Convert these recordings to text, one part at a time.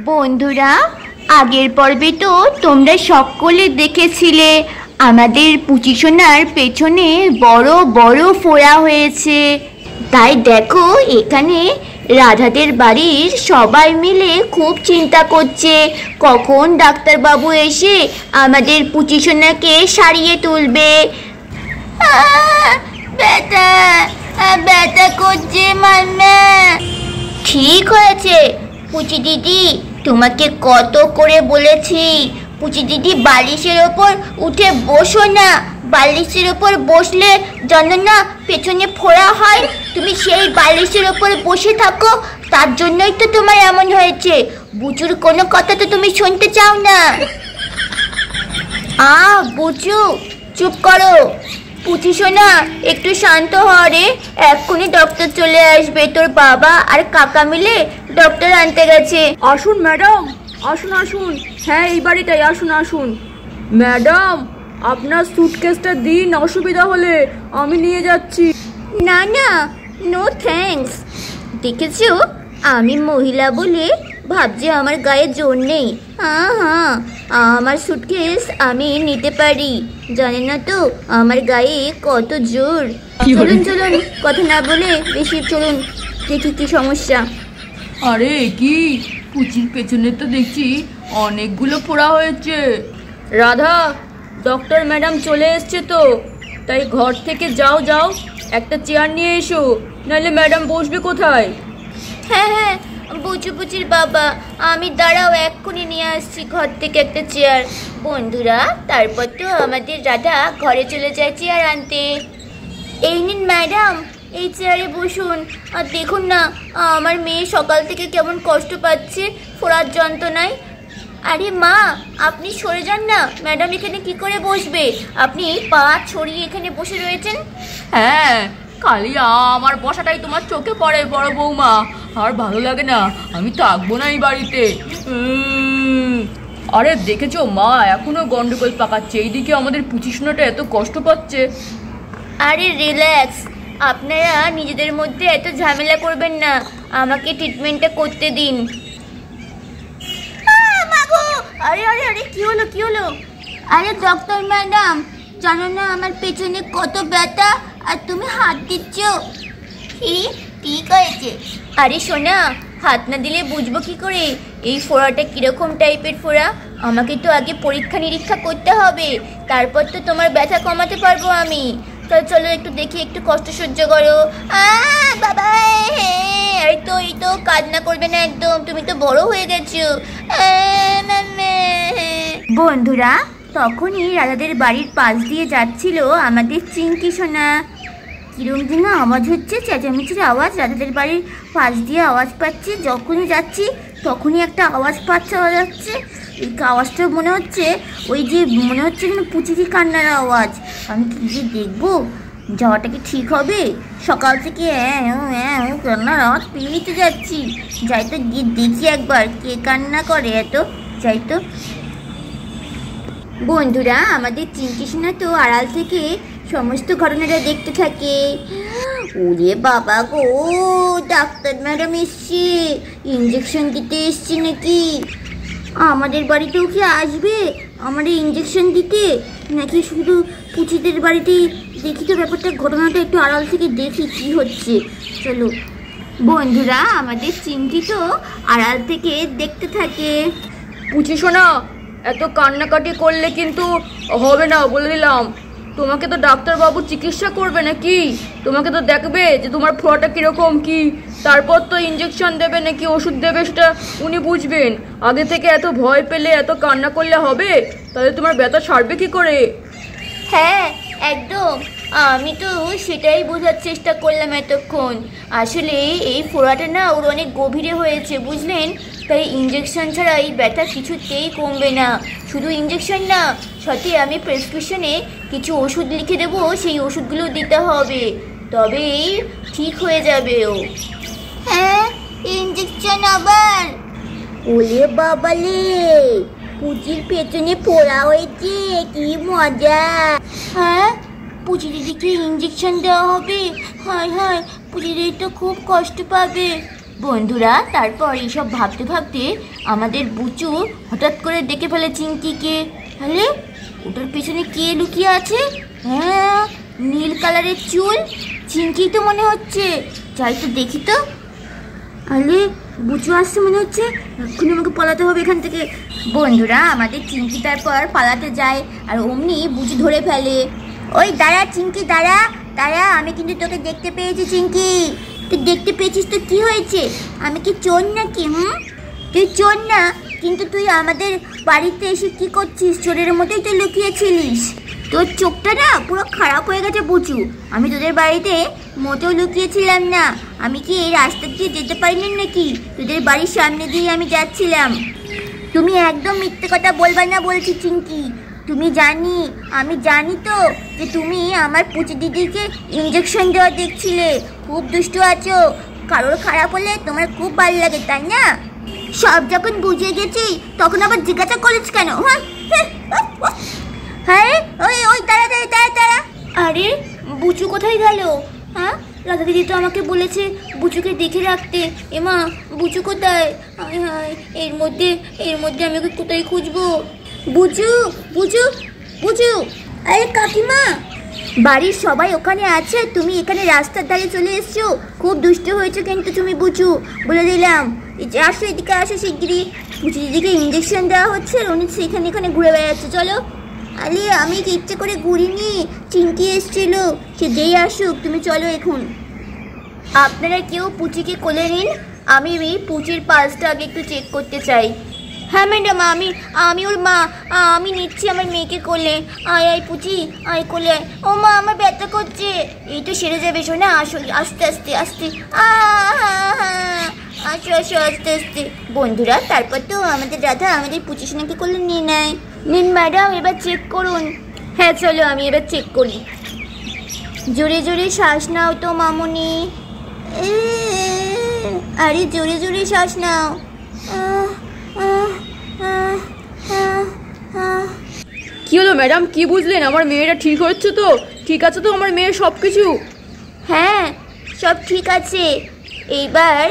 বন্ধুরা, আগের পর্বে তো তোমরা সকলে দেখেছিলে আমাদের পুচিসোনার পেছনে বড় বড় ফোড়া হয়েছে। তাই দেখো, এখানে রাধাদের বাড়ির সবাই মিলে খুব চিন্তা করছে কখন ডাক্তারবাবু এসে আমাদের পুচিসোনাকে সারিয়ে তুলবে। ব্যথা ব্যথা করছে মাম্মা। ঠিক হয়েছে পুচি দিদি, তোমাকে কত করে বলেছি পুচি দিদি বালিশের ওপর উঠে বসো না। বালিশের ওপর বসলে জানো না পেছনে ফোড়া হয়। তুমি সেই বালিশের ওপর বসে থাকো, তার জন্যই তো তোমার এমন হয়েছে। বুচুর কোনো কথা তো তুমি শুনতে চাও না। বুচু চুপ করো। পুচি সোনা, একটু শান্ত হ রে। এক্ষুনি ডক্টর চলে আসবে। তোর বাবা আর কাকা মিলে ডক্টর আনতে গেছে। আসুন ম্যাডাম, আসুন আসুন। হ্যাঁ, এই বাড়িটাই, আসুন আসুন। ম্যাডাম, আপনার সুটকেসটা দিন, অসুবিধা হলে আমি নিয়ে যাচ্ছি। না না, নো থ্যাঙ্কস। দেখেছো, আমি মহিলা বলে ভাবছি আমার গায়ে জোর নেই। হ্যাঁ, আমার সুটকেস আমি নিতে পারি। জানেন না তো আমার গায়ে কত জোর। চলুন চলুন, কথা না বলে বেশি চলুন, দেখি কি সমস্যা। আরে কি, পুচির পেছনে তো দেখছি অনেকগুলো ফোড়া হয়েছে। রাধা, ডক্টর ম্যাডাম চলে এসছে তো, তাই ঘর থেকে যাও যাও, একটা চেয়ার নিয়ে এসো, নাহলে ম্যাডাম বসবে কোথায়? হ্যাঁ, বুচুর বাবা, আমি দাঁড়াও, এক্ষুনি নিয়ে আসছি ঘর থেকে একটা চেয়ার। বন্ধুরা, তারপর তো আমাদের রাধা ঘরে চলে যায় চেয়ার আনতে। এই নিন ম্যাডাম, এই চেয়ারে বসুন। আর দেখুন না, আমার মেয়ে সকাল থেকে কেমন কষ্ট পাচ্ছে ফোড়ার যন্ত্রণায়। আরে মা, আপনি সরে যান না, ম্যাডাম এখানে কি করে বসবে? আপনি পা ছড়িয়ে এখানে বসে রয়েছেন। হ্যাঁ, খালি আমার বসাটাই তোমার চোখে পড়ে বড় বৌমা, আর ভালো লাগে না, আমি থাকবো না এই বাড়িতে। আরে দেখেছো মা, এখনো গন্ডগোল পাকাচ্ছে, এইদিকে আমাদের পুচিশোনাটা এত কষ্ট পাচ্ছে। আরে রিল্যাক্স, আপনারা নিজেদের মধ্যে এত ঝামেলা করবেন না, আমাকে ট্রিটমেন্টটা করতে দিন। আরে আরে আরে, কি হলো? আরে ডক্টর ম্যাডাম, জানো না আমার পেছনে কত ব্যথা, আর তুমি হাত দিচ্ছ। ঠিক হয়েছে। আরে সোনা, হাত না দিলে বুঝবো কি করে এই ফোড়াটা কিরকম টাইপের ফোড়া? আমাকে তো আগে পরীক্ষা নিরীক্ষা করতে হবে, তারপর তো তোমার ব্যথা কমাতে পারবো আমি। চলো একটু দেখি, একটু কষ্ট সহ্য করো। বাবা, এই তো কান্না করবে না একদম, তুমি তো বড় হয়ে গেছো। বন্ধুরা, তখনই রাজাদের বাড়ির পাশ দিয়ে যাচ্ছিল আমাদের চিঙ্কি সোনা। কিরম যেন আওয়াজ হচ্ছে, চেঁচামেচির আওয়াজ। রাজাদের বাড়ির পাশ দিয়ে আওয়াজ পাচ্ছি, যখনই যাচ্ছি তখনই একটা আওয়াজ পাওয়া যাচ্ছে। এই আওয়াজটা মনে হচ্ছে যেন পুচিকি কান্নার আওয়াজ। আমি কি যে দেখবো, যাওয়াটা কি ঠিক হবে? সকাল থেকে কান্নার আওয়াজ পেয়েই তো যাচ্ছি। যাই তো গিয়ে দেখি একবার কে কান্না করে এত। যাই তো। বন্ধুরা, আমাদের চিঙ্কি সোনা তো আড়াল থেকে সমস্ত ঘটনাটা দেখতে থাকে। ওরে বাবা গো, ডাক্তার ম্যাডাম এসছে, ইঞ্জেকশন দিতে এসছে নাকি? আমাদের বাড়িতেও কি আসবে আমাদের ইঞ্জেকশন দিতে, নাকি শুধু পুচিদের বাড়িতেই? দেখি তো ব্যাপারটা, ঘটনাটা একটু আড়াল থেকে দেখি কি হচ্ছে। চলো বন্ধুরা, আমাদের চিঙ্কি তো আড়াল থেকে দেখতে থাকে। পুচি সোনা, এত কান্নাকাটি করলে কিন্তু হবে না, বলে দিলাম। তোমাকে তো ডাক্তারবাবু চিকিৎসা করবে নাকি, তোমাকে তো দেখবে যে তোমার ফোড়াটা কীরকম কি, তারপর তো ইঞ্জেকশন দেবে নাকি ওষুধ দেবে, সেটা উনি বুঝবেন। আগে থেকে এত ভয় পেলে, এত কান্না করলে হবে? তাহলে তোমার ব্যথা সারবে কি করে? হ্যাঁ একদম, আমি তো সেটাই বোঝার চেষ্টা করলাম এতক্ষণ। আসলে এই ফোড়াটা না ওর অনেক গভীরে হয়েছে, বুঝলেন? তাই ইঞ্জেকশন ছাড়া এই ব্যথা কিছুতেই কমবে না। শুধু ইঞ্জেকশন না, সাথে আমি প্রেসক্রিপশনে কিছু ওষুধ লিখে দেবো, সেই ওষুধগুলো দিতে হবে, তবেই ঠিক হয়ে যাবে ও। হ্যাঁ, ইঞ্জেকশন আবার? ওলে বাবালে, পুচির পেছনে ফোড়া হয়েছে, কি মজা! হ্যাঁ, পুচি দিদিকে ইঞ্জেকশন দেওয়া হবে। হায় পুচি দিদি তো খুব কষ্ট পাবে। বন্ধুরা তারপর এইসব ভাবতে ভাবতে আমাদের বুচু হঠাৎ করে দেখে ফেলে চিঙ্কিকে। তাহলে ওটার পেছনে কে লুকিয়ে আছে? হ্যাঁ, নীল কালারের চুল, চিঙ্কি তো মনে হচ্ছে। যাই তো দেখি তো। আরে বুচু আসছে মনে হচ্ছে, এক্ষুনি আমাকে পালাতে হবে এখান থেকে। বন্ধুরা আমাদের চিঙ্কি তারপর পালাতে যায়, আর অমনি বুচু ধরে ফেলে। ওই দাঁড়া চিঙ্কি, দাঁড়া দাঁড়া, আমি কিন্তু তোকে দেখতে পেয়েছি চিঙ্কি। তুই দেখতে পেয়েছিস তো কি হয়েছে? আমি কি চোর নাকি? তুই চোর না, কিন্তু তুই আমাদের বাড়িতে এসে কি করছিস? চোরের মতোই তো লুকিয়েছিলিস। তোর চোখটা না পুরো খারাপ হয়ে গেছে বুচু। আমি তোদের বাড়িতে মোটেও লুকিয়েছিলাম না। আমি কি এই রাস্তা দিয়ে যেতে পারিনি নাকি? তোদের বাড়ির সামনে দিয়ে আমি যাচ্ছিলাম। তুমি একদম মিথ্যে কথা বলবা না বলছি চিঙ্কি। আমি জানি তো যে তুমি আমার পুচি দিদিকে ইঞ্জেকশন দেওয়া দেখছিলে। খুব দুষ্টু আছো, কারোর খারাপ হলে তোমার খুব ভালো লাগে তাই না? সব যখন বুঝে গেছি তখন আবার জিজ্ঞাসা করিস কেন? হ্যাঁ ওই ওই তারা তারা তারা তারা। আরে বুচু কোথায় গেল? হ্যাঁ, রাধা দিদি তো আমাকে বলেছে বুচুকে দেখে রাখতে। এমা বুচু কোথায়? হায় হায়, এর মধ্যে আমি ওকে কোথায় খুঁজবো? বুচু বুচু বুচু। আরে কাকিমা, বাড়ির সবাই ওখানে আছে, তুমি এখানে রাস্তার ধারে চলে এসছো। খুব দুষ্ট হয়েছে কিন্তু তুমি বুচু, বলে দিলাম। আসো এদিকে, আসো শিগগিরই। বুচু দিদিকে ইঞ্জেকশন দেওয়া হচ্ছে আর উনি সেখানে এখানে ঘুরে বেড়াচ্ছে। চলো। আরে আমি ইচ্ছে করে ঘুরিনি, চিঙ্কি এসছিল। সে যেই আসুক তুমি চলো এখন। আপনারা কেউ পুচিকে কোলে নিন, আমি পুচির পালসটা আগে একটু চেক করতে চাই। হ্যাঁ ম্যাডাম, আমি ওর মা, আমি নিচ্ছি আমার মেয়েকে কোলে। আয় আয় পুচি, আয় কোলে আয়। ও মা, আমার ব্যথা করছে। এই তো সেরে যাবে, শোনা আসো, আস্তে আস্তে আস্তে। আসো আসো আস্তে আস্তে। বন্ধুরা তারপর তো আমাদের রাধা আমাদের পুচি সোনাকে কোলে নিয়ে নেয়। নিন ম্যাডাম, এবার চেক করুন। হ্যাঁ চলো, আমি এবার চেক করি। জোরে জোরে শ্বাস নাও তো মামুনি। আরে জোরে জোরে শ্বাস নাও। কি হলো ম্যাডাম, কি বুঝলেন? আমার মেয়েটা ঠিক হচ্ছে তো? ঠিক আছে তো আমার মেয়ের সব কিছু? হ্যাঁ সব ঠিক আছে। এইবার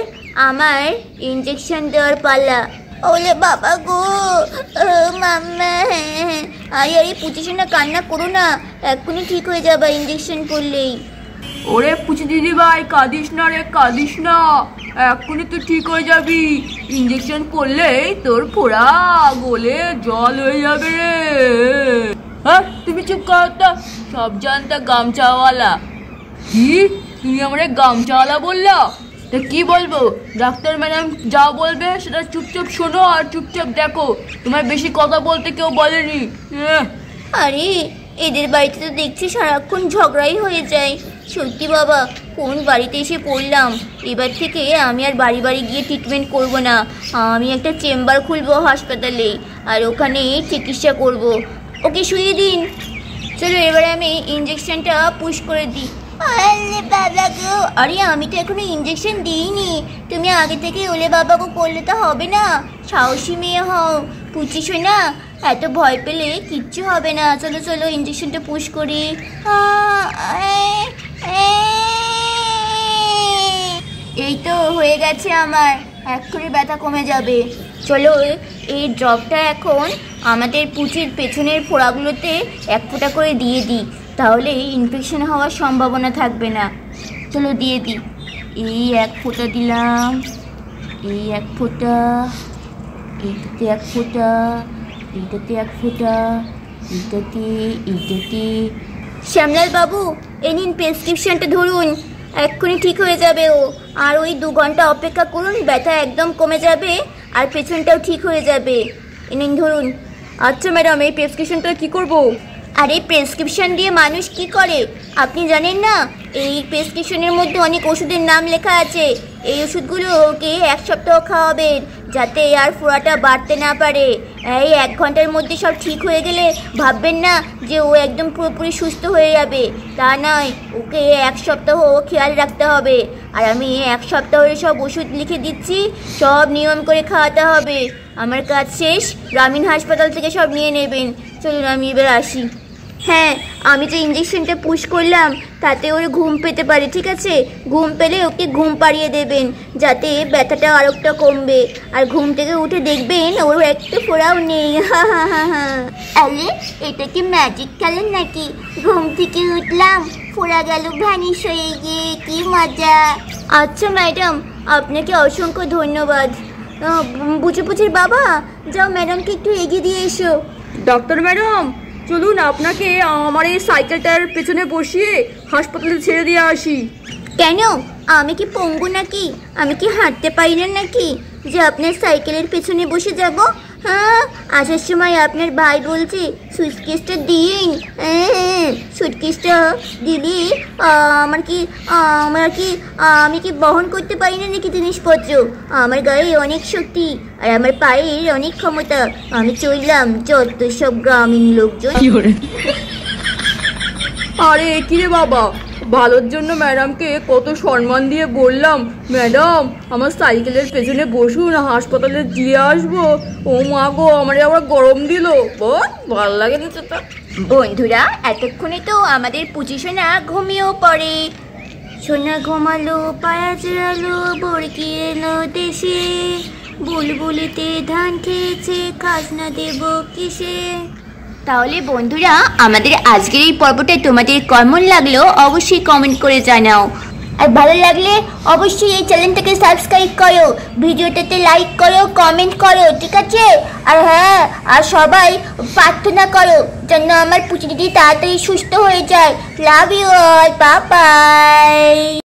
আমার ইঞ্জেকশন দেওয়ার পালা। ওলে বাবা গো, মাম্মা। আরে আরে পুচি না, কান্না করো না, এক্ষুনি ঠিক হয়ে যাবে ইঞ্জেকশন করলেই। ওরে পুচি দিদি ভাই, কাঁদিস না রে, কাঁদিস না, এক্ষুনি তুই ঠিক হয়ে যাবি। ইঞ্জেকশন করলেই তোর ফোড়া গলে জল হয়ে যাবে রে। হ্যাঁ তুমি চুপ কর তো, সব জানতা গামছাওয়ালা। কি তুমি আমার গামছাওয়ালা বললা? তা কি বলবো? ডাক্তার ম্যাডাম যা বলবে সেটা চুপচাপ শোনো আর চুপচাপ দেখো। তোমার বেশি কথা বলতে কেউ বলেনি। আরে এদের বাড়িতে তো দেখছি সারাক্ষণ ঝগড়াই হয়ে যায়। সত্যি বাবা, কোন বাড়িতে এসে পড়লাম। এবার থেকে আমি আর বাড়ি বাড়ি গিয়ে ট্রিটমেন্ট করব না। আমি একটা চেম্বার খুলবো হাসপাতালে, আর ওখানে চিকিৎসা করব। ওকে শুয়ে দিন। চলো এবারে আমি ইঞ্জেকশনটা পুশ করে দিই। আরে বাবা গো, আরে আমি তো এখনো ইঞ্জেকশন দিইনি। তুমি আগে থেকে ওলে বাবা গো করলে তো হবে না। সাহসী মেয়ে হও পুচি সোনা, এত ভয় পেলে কিচ্ছু হবে না। চলো চলো ইঞ্জেকশনটা পুশ করি। এই তো হয়ে গেছে আমার, এক্ষুনি ব্যথা কমে যাবে। চলো এই ড্রপটা এখন আমাদের পুচির পেছনের ফোড়াগুলোতে এক ফোঁটা করে দিয়ে দিই, তাহলে ইনফেকশন হওয়ার সম্ভাবনা থাকবে না। চলো দিয়ে দিই। এই এক ফোঁটা দিলাম, এই এক ফোঁটা, এইটাতে এক ফোঁটা, এইটাতে এক ফোঁটা, এইটাতে। শ্যামলাল বাবু, এই নিন প্রেসক্রিপশনটা ধরুন, এক্ষুনি ঠিক হয়ে যাবে ও। আর ওই 2 ঘন্টা অপেক্ষা করুন, ব্যথা একদম কমে যাবে আর পেছনটাও ঠিক হয়ে যাবে। এই নিন ধরুন। আচ্ছা ম্যাডাম, এই প্রেসক্রিপশনটা কি করব? আরে প্রেসক্রিপশন দিয়ে মানুষ কি করে আপনি জানেন না? এই প্রেসক্রিপশনের মধ্যে অনেক ওষুধের নাম লেখা আছে। এই ওষুধগুলো ওকে 1 সপ্তাহ খাওয়াবেন, যাতে আর ফোড়াটা বাড়তে না পারে। এই 1 ঘন্টার মধ্যে সব ঠিক হয়ে গেলে ভাববেন না যে ও একদম পুরোপুরি সুস্থ হয়ে যাবে, তা নয়। ওকে 1 সপ্তাহ খেয়াল রাখতে হবে। আর আমি 1 সপ্তাহের সব ওষুধ লিখে দিচ্ছি, সব নিয়ম করে খাওয়াতে হবে। আমার কাজ শেষ, গ্রামীণ হাসপাতাল থেকে সব নিয়ে নেবেন। চলুন আমি এবার আসি। হ্যাঁ, আমি যে ইঞ্জেকশনটা পুশ করলাম তাতে ওর ঘুম পেতে পারে, ঠিক আছে? ঘুম পেলে ওকে ঘুম পাড়িয়ে দেবেন যাতে ব্যথাটা আরেকটা কমবে। আর ঘুম থেকে উঠে দেখবেন ওর একটা ফোড়াও নেই। আরে এটা কি ম্যাজিক খেলেন নাকি? ঘুম থেকে উঠলাম, ফোড়া গেল ভ্যানিশ হয়ে গিয়ে, কি মজা। আচ্ছা ম্যাডাম, আপনাকে অসংখ্য ধন্যবাদ। বুচির বাবা, যাও ম্যাডামকে একটু এগিয়ে দিয়ে এসো। ডাক্তার ম্যাডাম, চলুন আপনাকে আমার এই সাইকেলটার পেছনে বসিয়ে হাসপাতালে ছেড়ে দিয়ে আসি। কেন? আমি কি পঙ্গু নাকি? আমি কি হাঁটতে পারি না নাকি যে আপনার সাইকেলের পেছনে বসে যাব? হ্যাঁ, আসার সময় আপনার ভাই বলছে সুটকেসটা দিন। সুটকেসটা দিলে আমি কি বহন করতে পারি না নাকি জিনিসপত্র? আমার গায়ে অনেক শক্তি আর আমার পায়ের অনেক ক্ষমতা। আমি চললাম যত সব গ্রামীণ লোকজন। আরে কিরে বাবা, ভালোর জন্য ম্যাডামকে কত সম্মান দিয়ে বললাম, ম্যাডাম আমার সাইকেলের পেছনে বসুন, হাসপাতালে দিয়ে আসবো। ও মা গো, আমার আবার গরম দিল। ভালো লাগে না তো। বন্ধুরা, এতক্ষণে তো আমাদের পুচিসোনা ঘুমিয়েও পড়ে। সোনা ঘুমালো, পায়া জড়ালো, বরকি এলো দেশে, বুলবুলিতে ধান খেয়েছে, খাজনা দেব কিসে। তাহলে বন্ধুরা, আমাদের আজকের এই পর্বটা তোমাদের কেমন লাগলো অবশ্যই কমেন্ট করে জানাও। আর ভালো লাগলে অবশ্যই এই চ্যানেলটাকে সাবস্ক্রাইব করো, ভিডিওটাতে লাইক করো, কমেন্ট করো, ঠিক আছে? আর হ্যাঁ, আর সবাই প্রার্থনা করো যেন আমার পুচি দিদি তাড়াতাড়ি সুস্থ হয়ে যায়। Love you all, bye by.